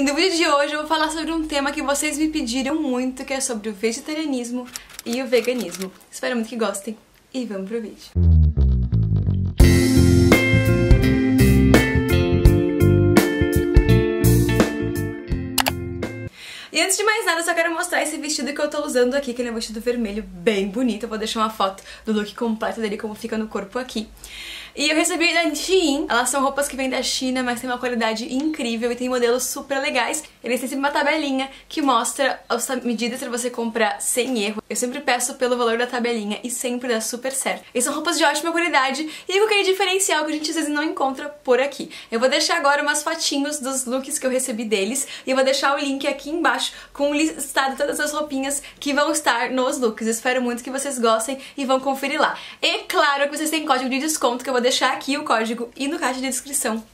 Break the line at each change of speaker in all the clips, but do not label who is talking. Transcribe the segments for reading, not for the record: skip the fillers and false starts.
E no vídeo de hoje eu vou falar sobre um tema que vocês me pediram muito, que é sobre o vegetarianismo e o veganismo. Espero muito que gostem e vamos pro vídeo. E antes de mais nada, eu só quero mostrar esse vestido que eu tô usando aqui, que ele é um vestido vermelho bem bonito. Eu vou deixar uma foto do look completo dele, como fica no corpo aqui. E eu recebi da Shein. Elas são roupas que vêm da China, mas tem uma qualidade incrível e tem modelos super legais. Eles têm sempre uma tabelinha que mostra as medidas pra você comprar sem erro. Eu sempre peço pelo valor da tabelinha e sempre dá super certo. E são roupas de ótima qualidade e com aquele diferencial que a gente às vezes não encontra por aqui. Eu vou deixar agora umas fotinhos dos looks que eu recebi deles e eu vou deixar o link aqui embaixo com o listado de todas as roupinhas que vão estar nos looks. Eu espero muito que vocês gostem e vão conferir lá. E claro que vocês têm código de desconto, que eu vou deixar aqui o código e no caixa de descrição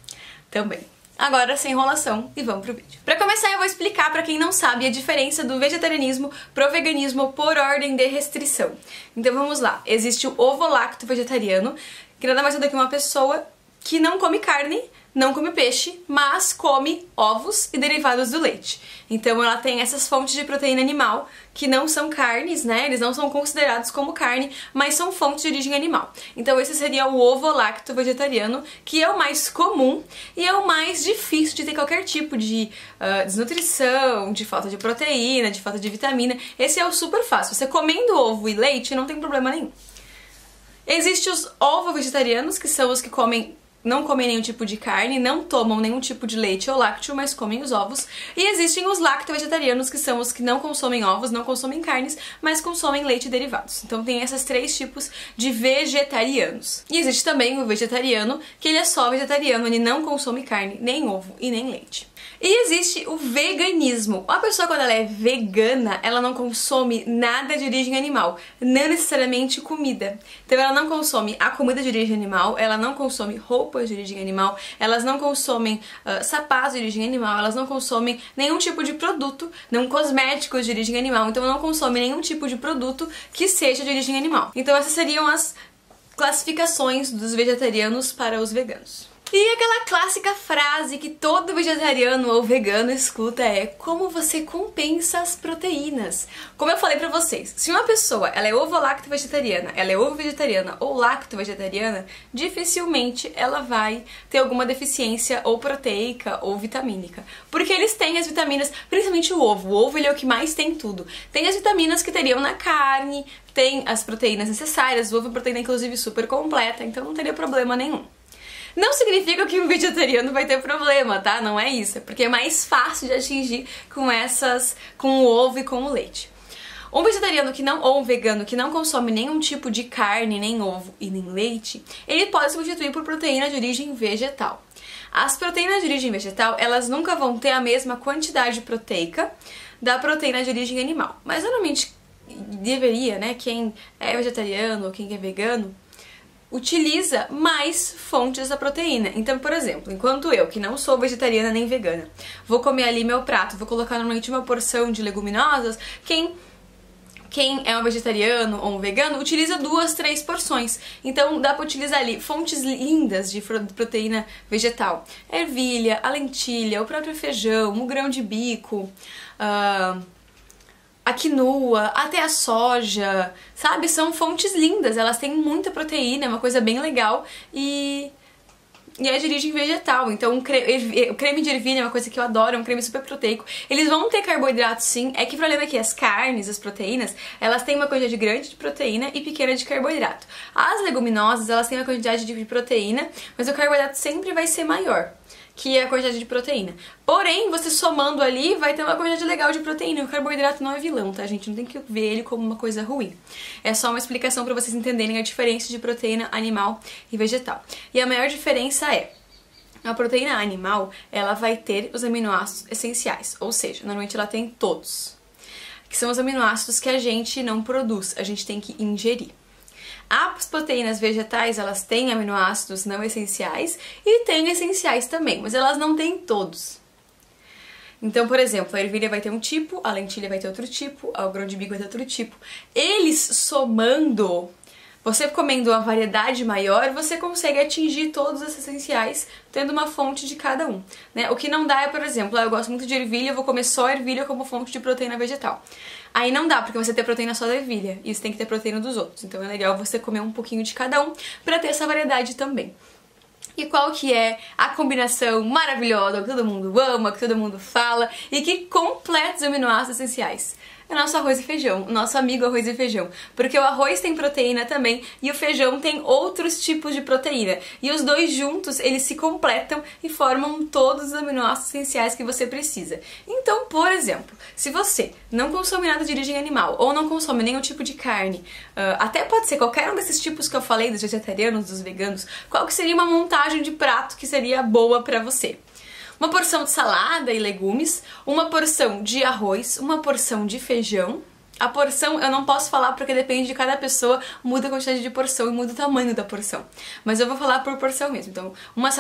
também. Agora, sem enrolação, e vamos pro vídeo. Pra começar, eu vou explicar pra quem não sabe a diferença do vegetarianismo pro veganismo por ordem de restrição. Então vamos lá. Existe o ovo-lacto vegetariano, que nada mais é do que uma pessoa que não come carne, não come peixe, mas come ovos e derivados do leite. Então ela tem essas fontes de proteína animal que não são carnes, né? Eles não são considerados como carne, mas são fontes de origem animal. Então esse seria o ovo-lacto vegetariano, que é o mais comum e é o mais difícil de ter qualquer tipo de desnutrição, de falta de proteína, de falta de vitamina. Esse é o super fácil. Você comendo ovo e leite não tem problema nenhum. Existem os ovo-vegetarianos, que são os que não comem nenhum tipo de carne, não tomam nenhum tipo de leite ou lácteo, mas comem os ovos. E existem os lacto-vegetarianos, que são os que não consomem ovos, não consomem carnes, mas consomem leite e derivados. Então tem esses três tipos de vegetarianos. E existe também o vegetariano, que ele é só vegetariano, ele não consome carne, nem ovo e nem leite. E existe o veganismo. A pessoa, quando ela é vegana, ela não consome nada de origem animal, não necessariamente comida. Então ela não consome a comida de origem animal, ela não consome roupas de origem animal, elas não consomem sapatos de origem animal, elas não consomem nenhum tipo de produto, não cosméticos de origem animal, então não consome nenhum tipo de produto que seja de origem animal. Então essas seriam as classificações dos vegetarianos para os veganos. E aquela clássica frase que todo vegetariano ou vegano escuta é: como você compensa as proteínas? Como eu falei pra vocês, se uma pessoa ela é ovo-lacto vegetariana, ela é ovo-vegetariana ou lacto-vegetariana, dificilmente ela vai ter alguma deficiência ou proteica ou vitamínica. Porque eles têm as vitaminas, principalmente o ovo. O ovo ele é o que mais tem tudo. Tem as vitaminas que teriam na carne, tem as proteínas necessárias, o ovo é proteína inclusive super completa, então não teria problema nenhum. Não significa que um vegetariano vai ter problema, tá? Não é isso. É porque é mais fácil de atingir com o ovo e com o leite. Um vegetariano ou um vegano que não consome nenhum tipo de carne, nem ovo e nem leite, ele pode substituir por proteína de origem vegetal. As proteínas de origem vegetal, elas nunca vão ter a mesma quantidade proteica da proteína de origem animal. Mas normalmente deveria, né? Quem é vegetariano ou quem é vegano utiliza mais fontes da proteína. Então, por exemplo, enquanto eu, que não sou vegetariana nem vegana, vou comer ali meu prato, vou colocar normalmente uma porção de leguminosas, quem é um vegetariano ou um vegano utiliza 2, 3 porções. Então dá pra utilizar ali fontes lindas de proteína vegetal. Ervilha, a lentilha, o próprio feijão, o grão de bico, a quinoa, até a soja, sabe? São fontes lindas, elas têm muita proteína, é uma coisa bem legal e é de origem vegetal. Então o creme de ervilha é uma coisa que eu adoro, é um creme super proteico. Eles vão ter carboidrato sim, é que o problema é que as carnes, as proteínas, elas têm uma quantidade grande de proteína e pequena de carboidrato. As leguminosas, elas têm uma quantidade de proteína, mas o carboidrato sempre vai ser maior que é a quantidade de proteína. Porém, você somando ali, vai ter uma quantidade legal de proteína. O carboidrato não é vilão, tá, gente? Não tem que ver ele como uma coisa ruim. É só uma explicação pra vocês entenderem a diferença de proteína animal e vegetal. E a maior diferença é: a proteína animal, ela vai ter os aminoácidos essenciais, ou seja, normalmente ela tem todos, que são os aminoácidos que a gente não produz, a gente tem que ingerir. As proteínas vegetais, elas têm aminoácidos não essenciais e têm essenciais também, mas elas não têm todos. Então, por exemplo, a ervilha vai ter um tipo, a lentilha vai ter outro tipo, o grão de bico vai ter outro tipo. Eles somando Você comendo uma variedade maior, você consegue atingir todos os essenciais tendo uma fonte de cada um, né? O que não dá é, por exemplo, eu gosto muito de ervilha, eu vou comer só ervilha como fonte de proteína vegetal. Aí não dá, porque você tem proteína só da ervilha e você tem que ter proteína dos outros. Então é legal você comer um pouquinho de cada um pra ter essa variedade também. E qual que é a combinação maravilhosa que todo mundo ama, que todo mundo fala e que completa os aminoácidos essenciais? É o nosso arroz e feijão, o nosso amigo arroz e feijão. Porque o arroz tem proteína também e o feijão tem outros tipos de proteína. E os dois juntos, eles se completam e formam todos os aminoácidos essenciais que você precisa. Então, por exemplo, se você não consome nada de origem animal ou não consome nenhum tipo de carne, até pode ser qualquer um desses tipos que eu falei, dos vegetarianos, dos veganos, qual que seria uma montagem de prato que seria boa pra você? Uma porção de salada e legumes, uma porção de arroz, uma porção de feijão. A porção eu não posso falar porque depende de cada pessoa, muda a quantidade de porção e muda o tamanho da porção. Mas eu vou falar por porção mesmo. Então, uma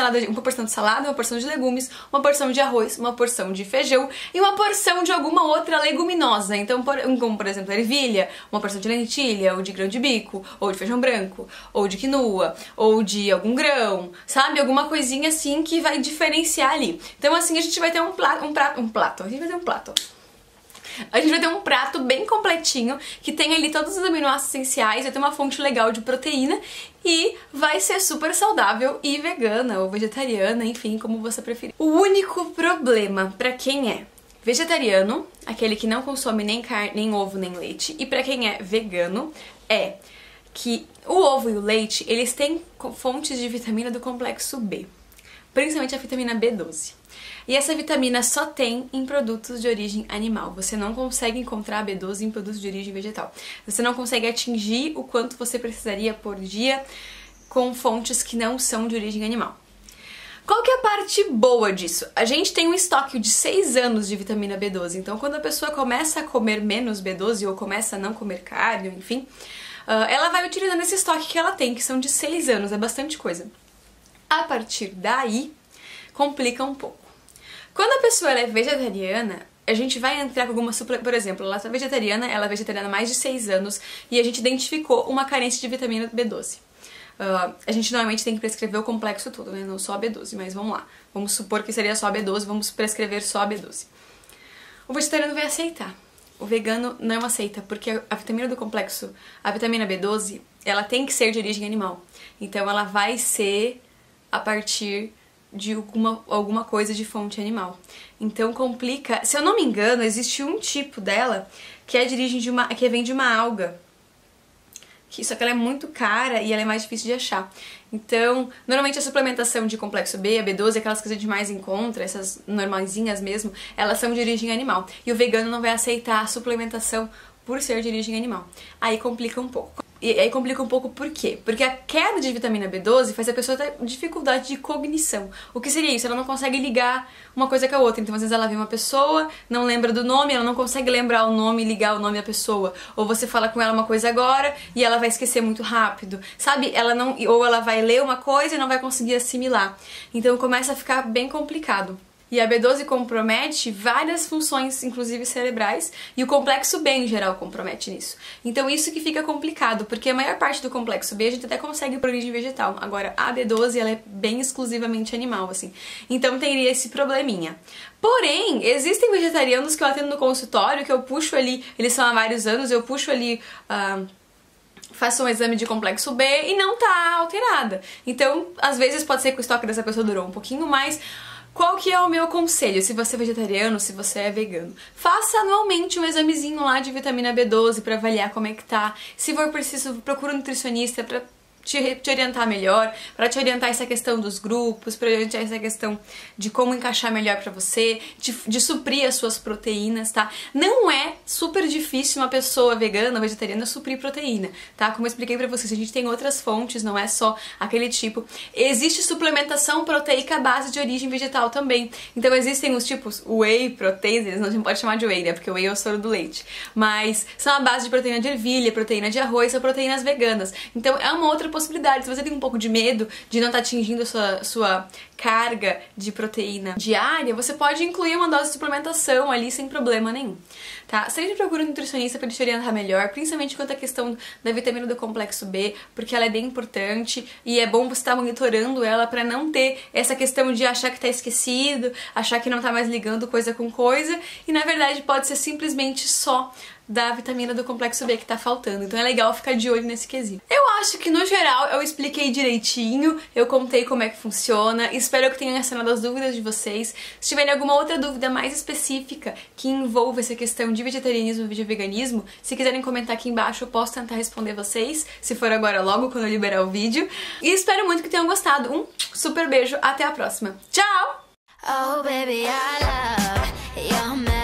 porção de salada, uma porção de legumes, uma porção de arroz, uma porção de feijão e uma porção de alguma outra leguminosa. Então, como por exemplo, ervilha, uma porção de lentilha, ou de grão de bico, ou de feijão branco, ou de quinoa, ou de algum grão, sabe? Alguma coisinha assim que vai diferenciar ali. Então, assim, a gente vai ter a gente vai ter um prato bem completinho, que tem ali todos os aminoácidos essenciais, vai ter uma fonte legal de proteína e vai ser super saudável e vegana ou vegetariana, enfim, como você preferir. O único problema pra quem é vegetariano, aquele que não consome nem carne, nem ovo, nem leite, e pra quem é vegano, é que o ovo e o leite, eles têm fontes de vitamina do complexo B, principalmente a vitamina B12. E essa vitamina só tem em produtos de origem animal. Você não consegue encontrar B12 em produtos de origem vegetal. Você não consegue atingir o quanto você precisaria por dia com fontes que não são de origem animal. Qual que é a parte boa disso? A gente tem um estoque de 6 anos de vitamina B12. Então, quando a pessoa começa a comer menos B12 ou começa a não comer carne, enfim, ela vai utilizando esse estoque que ela tem, que ssão de 6 anos. É bastante coisa. A partir daí, complica um pouco. Quando a pessoa é vegetariana, a gente vai entrar com alguma por exemplo, ela é vegetariana há mais de 6 anos e a gente identificou uma carência de vitamina B12. A gente normalmente tem que prescrever o complexo todo, né? Não só a B12, mas vamos lá. Vamos supor que seria só a B12, vamos prescrever só a B12. O vegetariano vai aceitar. O vegano não aceita, porque a vitamina do complexo, a vitamina B12, ela tem que ser de origem animal. Então ela vai ser a partir de alguma coisa de fonte animal. Então complica. Se eu não me engano, existe um tipo dela que é de origem que vem de uma alga. Só que ela é muito cara e ela é mais difícil de achar. Então, normalmente a suplementação de complexo B, a B12, aquelas que a gente mais encontra, essas normalzinhas mesmo, elas são de origem animal. E o vegano não vai aceitar a suplementação por ser de origem animal. Aí complica um pouco. E aí complica um pouco por quê? Porque a queda de vitamina B12 faz a pessoa ter dificuldade de cognição. O que seria isso? Ela não consegue ligar uma coisa com a outra. Então, às vezes ela vê uma pessoa, não lembra do nome, ela não consegue lembrar o nome e ligar o nome da pessoa. Ou você fala com ela uma coisa agora e ela vai esquecer muito rápido. Sabe? Ou ela vai ler uma coisa e não vai conseguir assimilar. Então começa a ficar bem complicado. E a B12 compromete várias funções, inclusive cerebrais, e o complexo B em geral compromete nisso. Então isso que fica complicado, porque a maior parte do complexo B a gente até consegue por origem vegetal. Agora a B12 ela é bem exclusivamente animal, assim. Então teria esse probleminha. Porém, existem vegetarianos que eu atendo no consultório, que eu puxo ali, eles são há vários anos, eu puxo ali... faço um exame de complexo B e não tá alterada. Então, às vezes pode ser que o estoque dessa pessoa durou um pouquinho mais. Qual que é o meu conselho, se você é vegetariano, se você é vegano? Faça anualmente um examezinho lá de vitamina B12 pra avaliar como é que tá. Se for preciso, procura um nutricionista pra te orientar melhor, pra te orientar essa questão dos grupos, pra orientar essa questão de como encaixar melhor pra você, de suprir as suas proteínas, tá? Não é super difícil uma pessoa vegana ou vegetariana suprir proteína, tá? Como eu expliquei pra vocês, a gente tem outras fontes, não é só aquele tipo. Existe suplementação proteica à base de origem vegetal também. Então existem os tipos whey proteins, a gente pode chamar de whey, né? Porque o whey é o soro do leite. Mas são a base de proteína de ervilha, proteína de arroz, são proteínas veganas. Então é uma outra possibilidades. Se você tem um pouco de medo de não estar atingindo a sua carga de proteína diária, você pode incluir uma dose de suplementação ali sem problema nenhum, tá? Sempre procure um nutricionista para te orientar melhor, principalmente quanto à questão da vitamina do complexo B, porque ela é bem importante e é bom você estar monitorando ela para não ter essa questão de achar que tá esquecido, achar que não tá mais ligando coisa com coisa, e na verdade pode ser simplesmente só da vitamina do complexo B que tá faltando. Então é legal ficar de olho nesse quesito. Eu acho que no geral eu expliquei direitinho, eu contei como é que funciona, espero que tenha sanado as dúvidas de vocês. Se tiverem alguma outra dúvida mais específica que envolva essa questão de vegetarianismo e de veganismo, se quiserem comentar aqui embaixo eu posso tentar responder vocês, se for agora logo quando eu liberar o vídeo. E espero muito que tenham gostado. Um super beijo, até a próxima. Tchau! Oh, baby, I love your